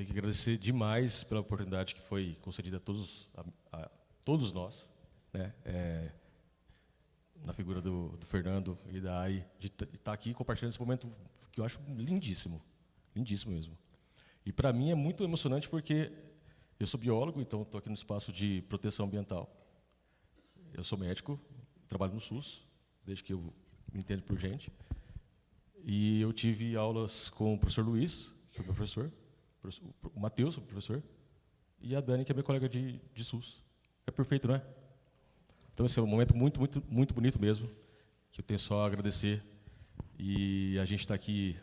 tenho que agradecer demais pela oportunidade que foi concedida a todos nós, né? Na figura do Fernando e da Ai, de estar aqui compartilhando esse momento que eu acho lindíssimo, lindíssimo mesmo. E para mim é muito emocionante porque eu sou biólogo, então estou aqui no espaço de proteção ambiental. Eu sou médico, trabalho no SUS, desde que eu me entendo por gente. E eu tive aulas com o professor Luiz, que é meu professor, o Matheus, o professor, e a Dani, que é minha colega de SUS. É perfeito, não é? Então, esse é um momento muito, muito, muito bonito mesmo, que eu tenho só a agradecer. E a gente está aqui,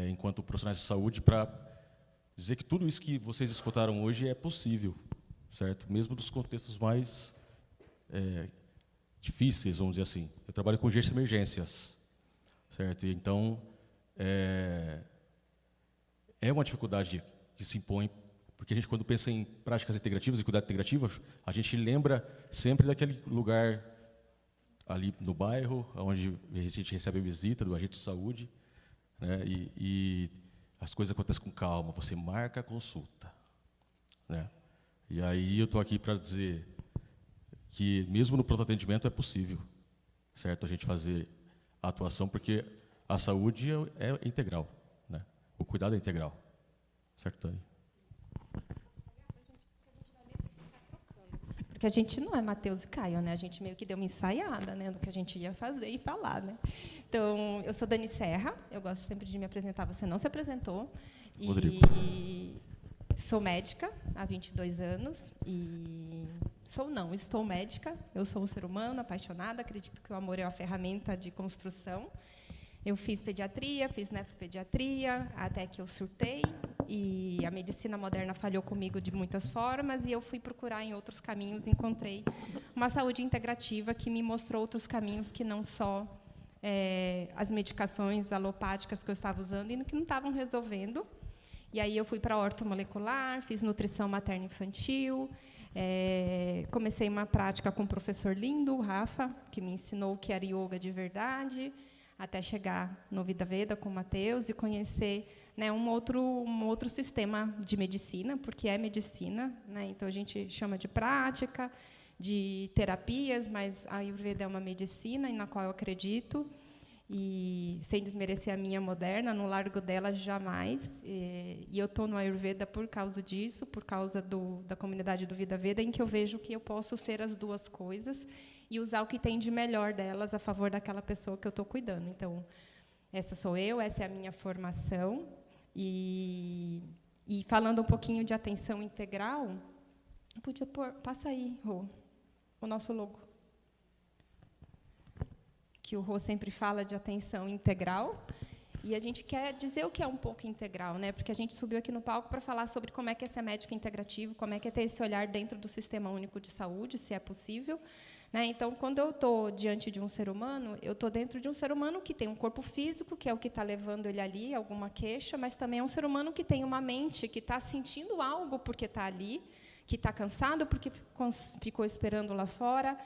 enquanto profissionais de saúde, para dizer que tudo isso que vocês escutaram hoje é possível, certo? Mesmo dos contextos mais difíceis, vamos dizer assim. Eu trabalho com urgência e emergências, certo? E, então, é uma dificuldade que se impõe, porque a gente, quando pensa em práticas integrativas e cuidado integrativo, a gente lembra sempre daquele lugar ali no bairro, onde a gente recebe a visita do agente de saúde, né? E as coisas acontecem com calma, você marca a consulta, né? E aí eu estou aqui para dizer que, mesmo no pronto atendimento, é possível, certo, a gente fazer a atuação, porque a saúde é integral, né? O cuidado é integral, certo, Tânia? Porque a gente não é Matheus e Caio, né? A gente meio que deu uma ensaiada, né, do que a gente ia fazer e falar, né? Então, eu sou Dani Serra, eu gosto sempre de me apresentar, você não se apresentou. Rodrigo. E sou médica há 22 anos e estou médica, eu sou um ser humano apaixonada, acredito que o amor é uma ferramenta de construção. Eu fiz pediatria, fiz nefropediatria, até que eu surtei, e a medicina moderna falhou comigo de muitas formas, e eu fui procurar em outros caminhos, encontrei uma saúde integrativa que me mostrou outros caminhos que não só as medicações alopáticas que eu estava usando e que não estavam resolvendo. E aí eu fui para a ortomolecular, fiz nutrição materno-infantil, comecei uma prática com um professor lindo, o Rafa, que me ensinou o que era yoga de verdade, até chegar no Vida Veda com o Matheus e conhecer, né, um outro sistema de medicina, porque é medicina, né? Então a gente chama de prática, de terapias, mas a Ayurveda é uma medicina na qual eu acredito, e sem desmerecer a minha moderna, não largo dela jamais. E eu estou no Ayurveda por causa disso, por causa da comunidade do Vida Veda, em que eu vejo que eu posso ser as duas coisas e usar o que tem de melhor delas a favor daquela pessoa que eu estou cuidando. Então, essa sou eu, essa é a minha formação. E falando um pouquinho de atenção integral, podia pôr, passa aí, Rô, o nosso logo. Que o Rô sempre fala de atenção integral, e a gente quer dizer o que é um pouco integral, né? Porque a gente subiu aqui no palco para falar sobre como é que é ser médico integrativo, como é que é ter esse olhar dentro do Sistema Único de Saúde, se é possível, né? Então, quando eu estou diante de um ser humano, eu estou dentro de um ser humano que tem um corpo físico, que é o que está levando ele ali, alguma queixa, mas também é um ser humano que tem uma mente, que está sentindo algo porque está ali, que está cansado porque ficou esperando lá fora.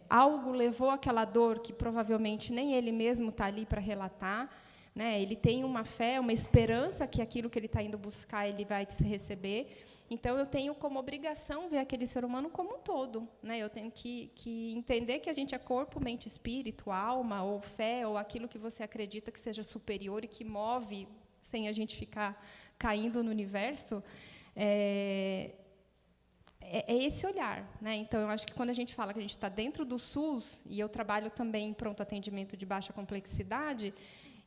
Algo levou aquela dor que provavelmente nem ele mesmo está ali para relatar, né? Ele tem uma fé, uma esperança que aquilo que ele está indo buscar ele vai receber. Então eu tenho como obrigação ver aquele ser humano como um todo, né? Eu tenho que entender que a gente é corpo, mente, espírito, alma ou fé ou aquilo que você acredita que seja superior e que move sem a gente ficar caindo no universo. É esse olhar, né? Então, eu acho que quando a gente fala que a gente está dentro do SUS, e eu trabalho também em pronto atendimento de baixa complexidade,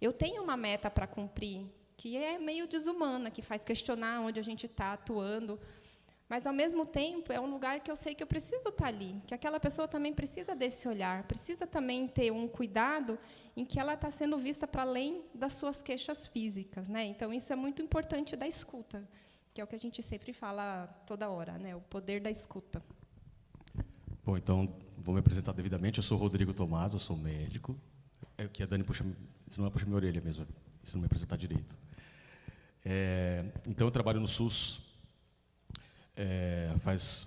eu tenho uma meta para cumprir, que é meio desumana, que faz questionar onde a gente está atuando, mas, ao mesmo tempo, é um lugar que eu sei que eu preciso estar ali, que aquela pessoa também precisa desse olhar, precisa também ter um cuidado em que ela está sendo vista para além das suas queixas físicas, né? Então, isso é muito importante da escuta, que é o que a gente sempre fala toda hora, né? O poder da escuta. Bom, então, vou me apresentar devidamente. Eu sou Rodrigo Tomás, eu sou médico. É que a Dani puxa, senão ela puxa minha orelha mesmo, se não me apresentar direito. Então, eu trabalho no SUS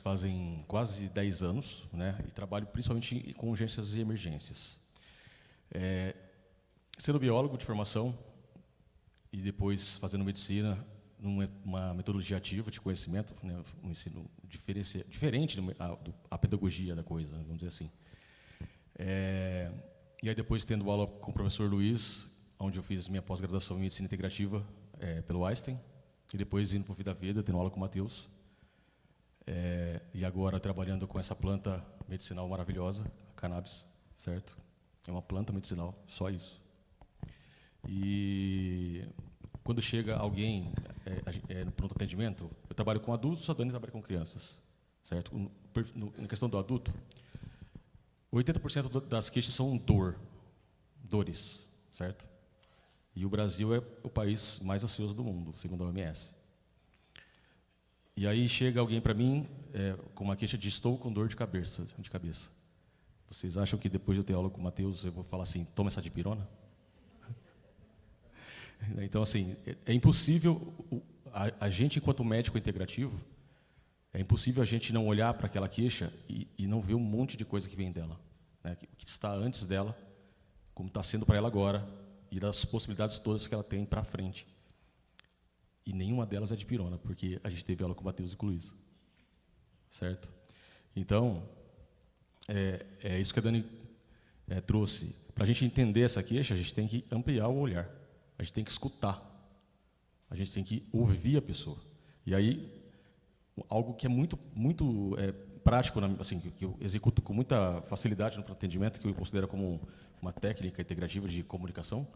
fazem quase 10 anos, né? E trabalho principalmente com urgências e emergências. Sendo biólogo de formação e depois fazendo medicina, numa metodologia ativa de conhecimento, né, um ensino diferente da pedagogia da coisa, vamos dizer assim. E aí depois tendo aula com o professor Luiz, onde eu fiz minha pós-graduação em medicina integrativa pelo Einstein, e depois indo para o Vida Veda, tendo aula com o Matheus, e agora trabalhando com essa planta medicinal maravilhosa, a cannabis, certo? É uma planta medicinal, só isso. E quando chega alguém no pronto atendimento, eu trabalho com adultos, a Dani trabalha com crianças, certo? Na questão do adulto, 80% das queixas são dores, certo? E o Brasil é o país mais ansioso do mundo, segundo a OMS. E aí chega alguém para mim com uma queixa de estou com dor de cabeça. Vocês acham que depois de eu ter aula com o Matheus, eu vou falar assim, toma essa dipirona? Então, assim, é impossível, a gente, enquanto médico integrativo, é impossível a gente não olhar para aquela queixa e não ver um monte de coisa que vem dela, né, que está antes dela, como está sendo para ela agora, e das possibilidades todas que ela tem para frente. E nenhuma delas é dipirona, porque a gente teve aula com o Matheus e com o Luiz. Certo? Então, é isso que a Dani trouxe. Para a gente entender essa queixa, a gente tem que ampliar o olhar. A gente tem que escutar. A gente tem que ouvir a pessoa. E aí, algo que é muito prático, assim, que eu executo com muita facilidade no atendimento, que eu considero como uma técnica integrativa de comunicação,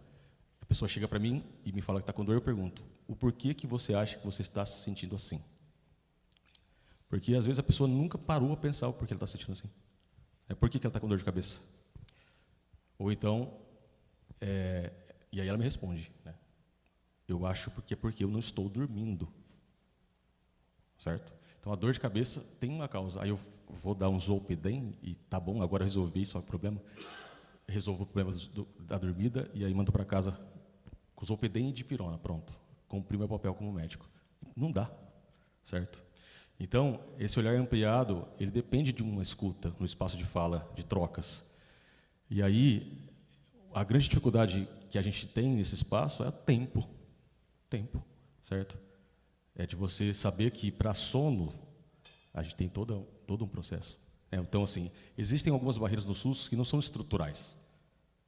a pessoa chega para mim e me fala que está com dor, eu pergunto, o porquê que você acha que você está se sentindo assim? Porque, às vezes, a pessoa nunca parou a pensar o porquê ela está se sentindo assim. Por que ela está com dor de cabeça? Ou então, e aí ela me responde, né? Eu acho porque eu não estou dormindo. Certo? Então, a dor de cabeça tem uma causa. Aí eu vou dar um Zolpidem e tá bom, agora eu resolvi só o problema. Resolvo o problema da dormida e aí mando para casa com Zolpidem e dipirona, pronto. Cumpri meu papel como médico. Não dá, certo? Então, esse olhar ampliado, ele depende de uma escuta no espaço de fala, de trocas. E aí, a grande dificuldade que a gente tem nesse espaço é o tempo. Tempo, certo? É de você saber que, para sono, a gente tem todo um processo. Então, assim, existem algumas barreiras no SUS que não são estruturais.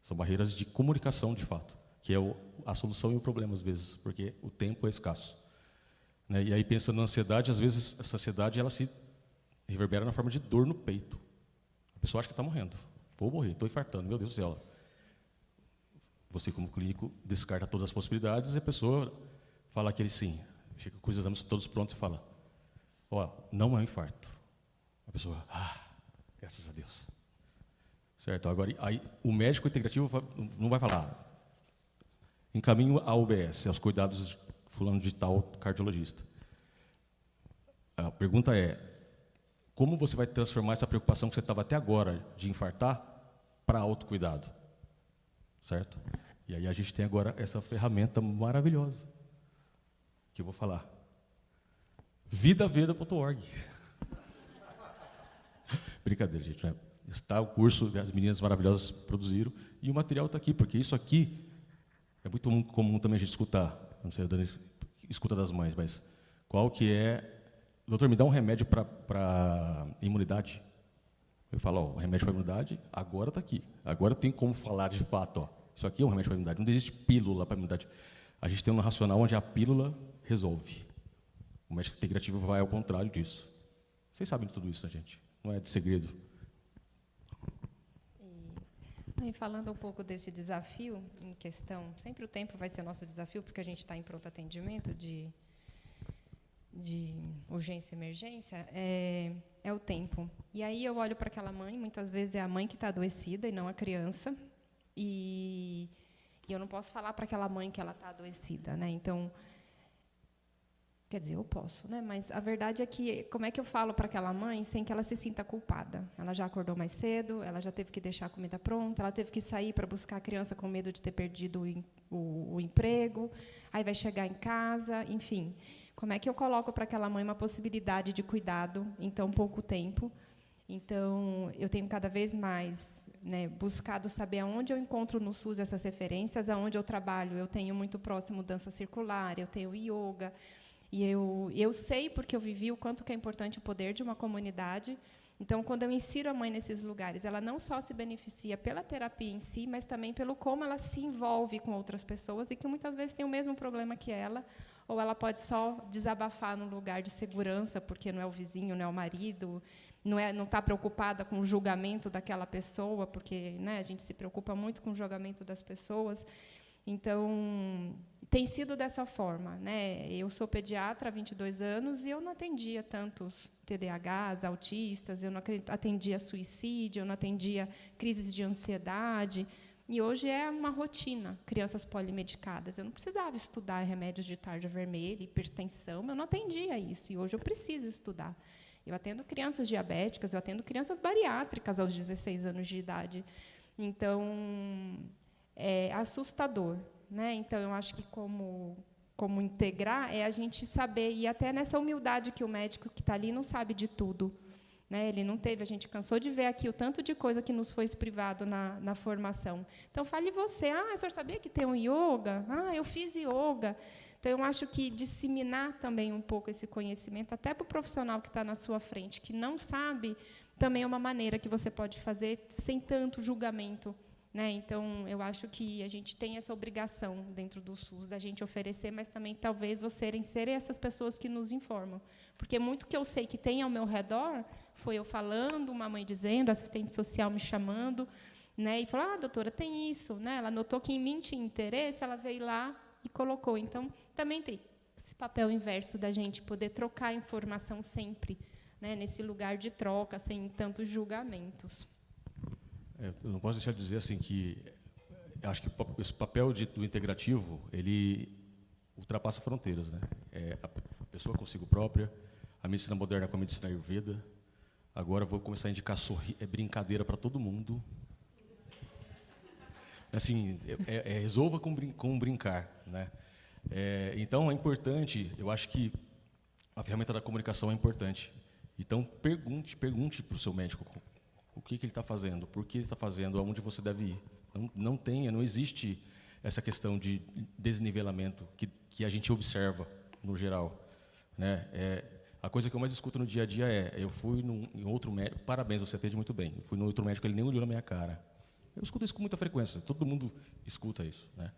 São barreiras de comunicação, de fato, que é a solução e o problema, às vezes, porque o tempo é escasso. Né? E aí, pensando na ansiedade, às vezes, essa ansiedade ela se reverbera na forma de dor no peito. A pessoa acha que está morrendo. Vou morrer, estou infartando, meu Deus do céu. Você, como clínico, descarta todas as possibilidades e a pessoa fala aquele sim. Chega com os exames todos prontos e fala, não é um infarto. A pessoa, graças a Deus. Certo? Agora, aí, o médico integrativo não vai falar, encaminho à UBS, aos cuidados de fulano de tal cardiologista. A pergunta é, como você vai transformar essa preocupação que você estava até agora de infartar para autocuidado? Certo? E aí a gente tem agora essa ferramenta maravilhosa, que eu vou falar. Vidaveda.org. Brincadeira, gente. Né? Está o curso que as meninas maravilhosas produziram e o material está aqui, porque isso aqui é muito comum também a gente escutar. Não sei, a Dani escuta das mães, mas qual que é... Doutor, me dá um remédio para imunidade. Eu falo, o remédio para imunidade agora está aqui. Agora tem como falar de fato. Isso aqui é um remédio para imunidade. Não existe pílula para imunidade. A gente tem um racional onde a pílula resolve. O médico integrativo vai ao contrário disso. Vocês sabem de tudo isso, né, gente? Não é de segredo. E falando um pouco desse desafio em questão, sempre o tempo vai ser nosso desafio, porque a gente está em pronto atendimento de urgência e emergência, é o tempo. E aí eu olho para aquela mãe, muitas vezes é a mãe que está adoecida e não a criança, e eu não posso falar para aquela mãe que ela está adoecida, né? Então, quer dizer, eu posso, né? Mas a verdade é que, como é que eu falo para aquela mãe sem que ela se sinta culpada? Ela já acordou mais cedo, ela já teve que deixar a comida pronta, ela teve que sair para buscar a criança com medo de ter perdido o emprego, aí vai chegar em casa, enfim. Como é que eu coloco para aquela mãe uma possibilidade de cuidado em tão pouco tempo? Então, eu tenho cada vez mais, né, buscado saber aonde eu encontro no SUS essas referências, aonde eu trabalho. Eu tenho muito próximo dança circular, eu tenho yoga, E eu sei, porque eu vivi, o quanto que é importante o poder de uma comunidade. Então, quando eu insiro a mãe nesses lugares, ela não só se beneficia pela terapia em si, mas também pelo como ela se envolve com outras pessoas e que muitas vezes tem o mesmo problema que ela, ou ela pode só desabafar num lugar de segurança, porque não é o vizinho, não é o marido, não está preocupada com o julgamento daquela pessoa, porque, né, a gente se preocupa muito com o julgamento das pessoas. Então, tem sido dessa forma, né? Eu sou pediatra há 22 anos e eu não atendia tantos TDAHs, autistas, eu não atendia suicídio, eu não atendia crises de ansiedade. E hoje é uma rotina, crianças polimedicadas. Eu não precisava estudar remédios de tarja vermelha, hipertensão, eu não atendia isso. E hoje eu preciso estudar. Eu atendo crianças diabéticas, eu atendo crianças bariátricas aos 16 anos de idade. Então, é assustador, né? Então, eu acho que como integrar é a gente saber, e até nessa humildade que o médico que está ali não sabe de tudo, né? Ele não teve, a gente cansou de ver aqui o tanto de coisa que nos foi privado na formação. Então, fale você, o senhor sabia que tem um yoga? Eu fiz yoga. Então, eu acho que disseminar também um pouco esse conhecimento, até para o profissional que está na sua frente, que não sabe, também é uma maneira que você pode fazer sem tanto julgamento, né? Então, eu acho que a gente tem essa obrigação dentro do SUS, da gente oferecer, mas também, talvez, serem essas pessoas que nos informam. Porque muito que eu sei que tem ao meu redor, foi eu falando, uma mãe dizendo, assistente social me chamando, né? E falou, doutora, tem isso. Né? Ela notou que em mim tinha interesse, ela veio lá e colocou. Então, também tem esse papel inverso da gente poder trocar informação sempre, né? Nesse lugar de troca, sem tantos julgamentos. Eu não posso deixar de dizer assim que acho que esse papel do integrativo ele ultrapassa fronteiras, né? A pessoa consigo própria, a medicina moderna com a medicina ayurveda. Agora vou começar a indicar brincadeira para todo mundo. Assim, resolva com brincar, né? Então é importante. Eu acho que a ferramenta da comunicação é importante. Então pergunte para o seu médico o que ele está fazendo, por que ele está fazendo, aonde você deve ir. Não existe essa questão de desnivelamento que a gente observa no geral, né? A coisa que eu mais escuto no dia a dia eu fui em outro médico, parabéns, você atende muito bem. Eu fui no outro médico, ele nem olhou na minha cara. Eu escuto isso com muita frequência, todo mundo escuta isso, né?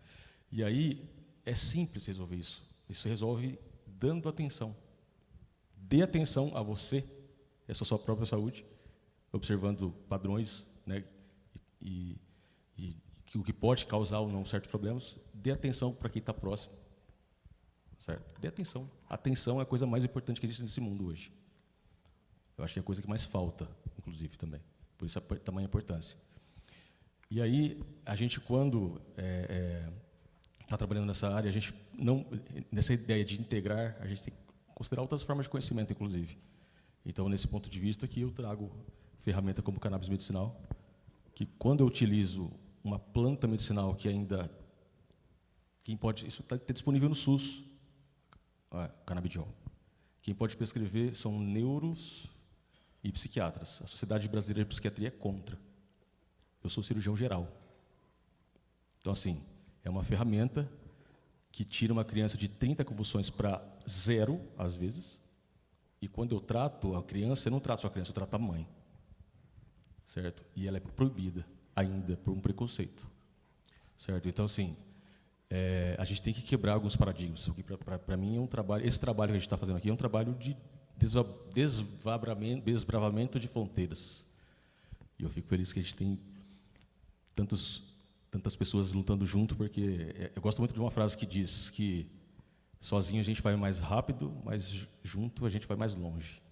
E aí é simples resolver isso. Isso resolve dando atenção. Dê atenção a você, a sua própria saúde, observando padrões, né, e o que pode causar ou não certos problemas. Dê atenção para quem está próximo. Certo? Dê atenção. Atenção é a coisa mais importante que existe nesse mundo hoje. Eu acho que é a coisa que mais falta, inclusive, também. Por isso a tamanha importância. E aí, a gente, quando está trabalhando nessa área, a gente nessa ideia de integrar, a gente tem que considerar outras formas de conhecimento, inclusive. Então, nesse ponto de vista, que eu trago ferramenta como cannabis medicinal, que quando eu utilizo uma planta medicinal que ainda isso está disponível no SUS, canabidiol. Quem pode prescrever são neuros e psiquiatras. A Sociedade Brasileira de Psiquiatria é contra. Eu sou cirurgião geral. Então, assim, é uma ferramenta que tira uma criança de 30 convulsões para 0, às vezes, e quando eu trato a criança, eu não trato só a criança, eu trato a mãe. Certo? E ela é proibida ainda por um preconceito. Certo? Então, assim, a gente tem que quebrar alguns paradigmas. Para mim, é um trabalho. Esse trabalho que a gente está fazendo aqui é um trabalho de desbravamento de fronteiras. E eu fico feliz que a gente tem tantas pessoas lutando junto, porque eu gosto muito de uma frase que diz que sozinho a gente vai mais rápido, mas junto a gente vai mais longe.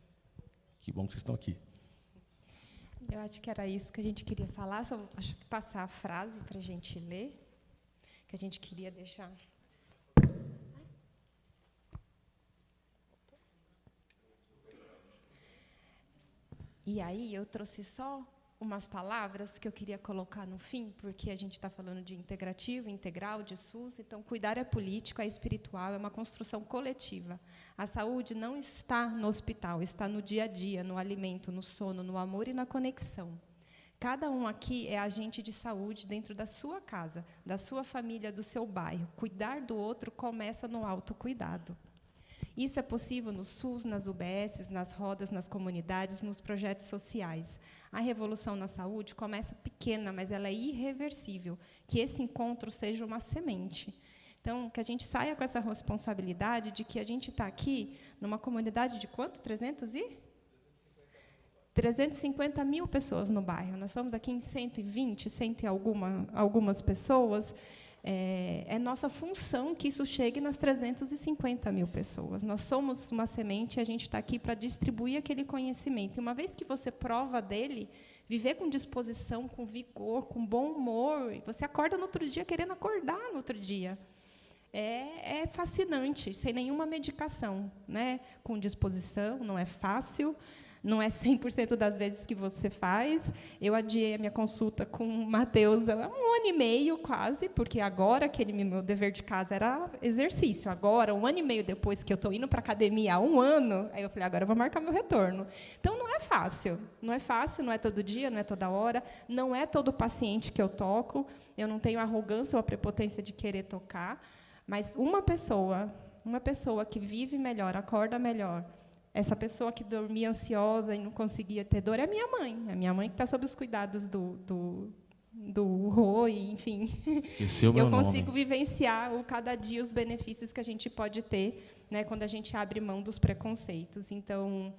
Que bom que vocês estão aqui. Eu acho que era isso que a gente queria falar, só acho que passar a frase para a gente ler, que a gente queria deixar. E aí eu trouxe só umas palavras que eu queria colocar no fim, porque a gente está falando de integrativo, integral, de SUS, então cuidar é político, é espiritual, é uma construção coletiva. A saúde não está no hospital, está no dia a dia, no alimento, no sono, no amor e na conexão. Cada um aqui é agente de saúde dentro da sua casa, da sua família, do seu bairro. Cuidar do outro começa no autocuidado. Isso é possível no SUS, nas UBSs, nas rodas, nas comunidades, nos projetos sociais. A revolução na saúde começa pequena, mas ela é irreversível. Que esse encontro seja uma semente. Então, que a gente saia com essa responsabilidade de que a gente está aqui numa comunidade de quanto? 350 mil pessoas no bairro. Nós estamos aqui em 120, algumas pessoas. É nossa função que isso chegue nas 350 mil pessoas. Nós somos uma semente e a gente está aqui para distribuir aquele conhecimento. E uma vez que você prova dele, viver com disposição, com vigor, com bom humor, você acorda no outro dia querendo acordar no outro dia. É fascinante, sem nenhuma medicação, né? Com disposição, não é fácil, não é 100% das vezes que você faz. Eu adiei a minha consulta com o Matheus há 1 ano e meio, quase, porque agora, meu dever de casa era exercício. Agora, 1 ano e meio depois que eu estou indo para a academia há 1 ano, aí eu falei, agora eu vou marcar meu retorno. Então, não é fácil, não é todo dia, não é toda hora, não é todo paciente que eu toco, eu não tenho arrogância ou a prepotência de querer tocar, mas uma pessoa que vive melhor, acorda melhor, essa pessoa que dormia ansiosa e não conseguia ter dor é a minha mãe. A minha mãe que está sob os cuidados do Rui, enfim. Eu consigo vivenciar cada dia os benefícios que a gente pode ter, né, quando a gente abre mão dos preconceitos. Então,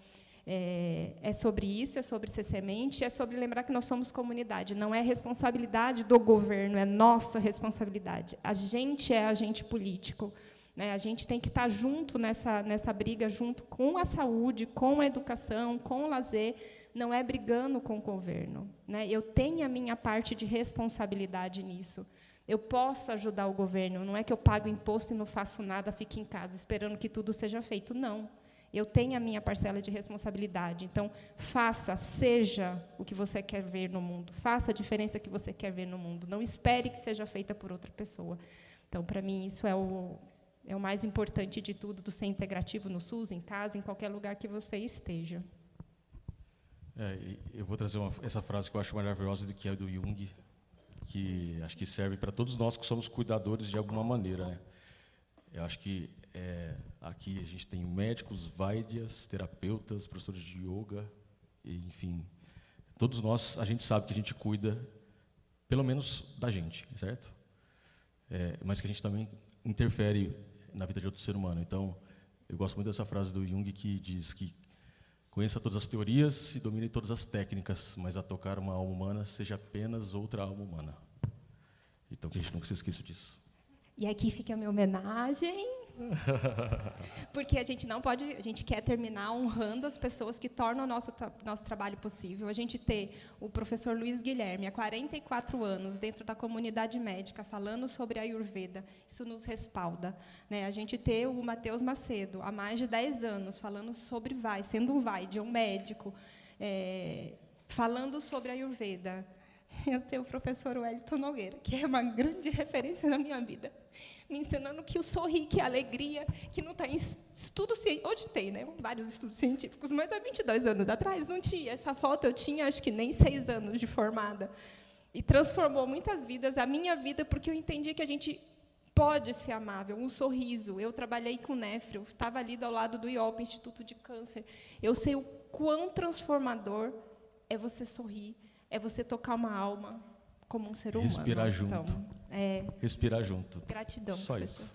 é sobre isso, é sobre ser semente, é sobre lembrar que nós somos comunidade. Não é responsabilidade do governo, é nossa responsabilidade. A gente é agente político. A gente tem que estar junto nessa briga, junto com a saúde, com a educação, com o lazer, não é brigando com o governo. Eu tenho a minha parte de responsabilidade nisso. Eu posso ajudar o governo, não é que eu pago imposto e não faço nada, fico em casa esperando que tudo seja feito. Não. Eu tenho a minha parcela de responsabilidade. Então, seja o que você quer ver no mundo, faça a diferença que você quer ver no mundo. Não espere que seja feita por outra pessoa. Então, para mim, isso é o mais importante de tudo, do ser integrativo no SUS, em casa, em qualquer lugar que você esteja. Eu vou trazer essa frase que eu acho maravilhosa, que é do Jung, que acho que serve para todos nós que somos cuidadores de alguma maneira, né? Eu acho que aqui a gente tem médicos, vaidyas, terapeutas, professores de yoga, enfim, todos nós, a gente sabe que a gente cuida, pelo menos, da gente, certo? Mas que a gente também interfere na vida de outro ser humano. Então, eu gosto muito dessa frase do Jung, que diz que conheça todas as teorias e domine todas as técnicas, mas a tocar uma alma humana seja apenas outra alma humana. Então, que a gente nunca se esqueça disso. E aqui fica a minha homenagem, porque a gente quer terminar honrando as pessoas que tornam o nosso trabalho possível. A gente ter o professor Luiz Guilherme, há 44 anos, dentro da comunidade médica, falando sobre a Ayurveda, isso nos respalda. A gente ter o Matheus Macedo, há mais de 10 anos, falando sobre sendo um Vaidya, um médico, falando sobre a Ayurveda. Eu tenho o professor Wellington Nogueira, que é uma grande referência na minha vida, me ensinando que o sorrir, que a alegria, que não está em estudo científico. Hoje tem, vários estudos científicos, mas há 22 anos atrás não tinha. Essa foto eu tinha, acho que nem 6 anos de formada. E transformou muitas vidas, a minha vida, porque eu entendi que a gente pode ser amável, um sorriso. Eu trabalhei com nefro, estava ali ao lado do IOP, Instituto de Câncer. Eu sei o quão transformador é você sorrir, é você tocar uma alma como um ser humano. Respirar junto. Então, respirar junto. Gratidão, só professor. Isso.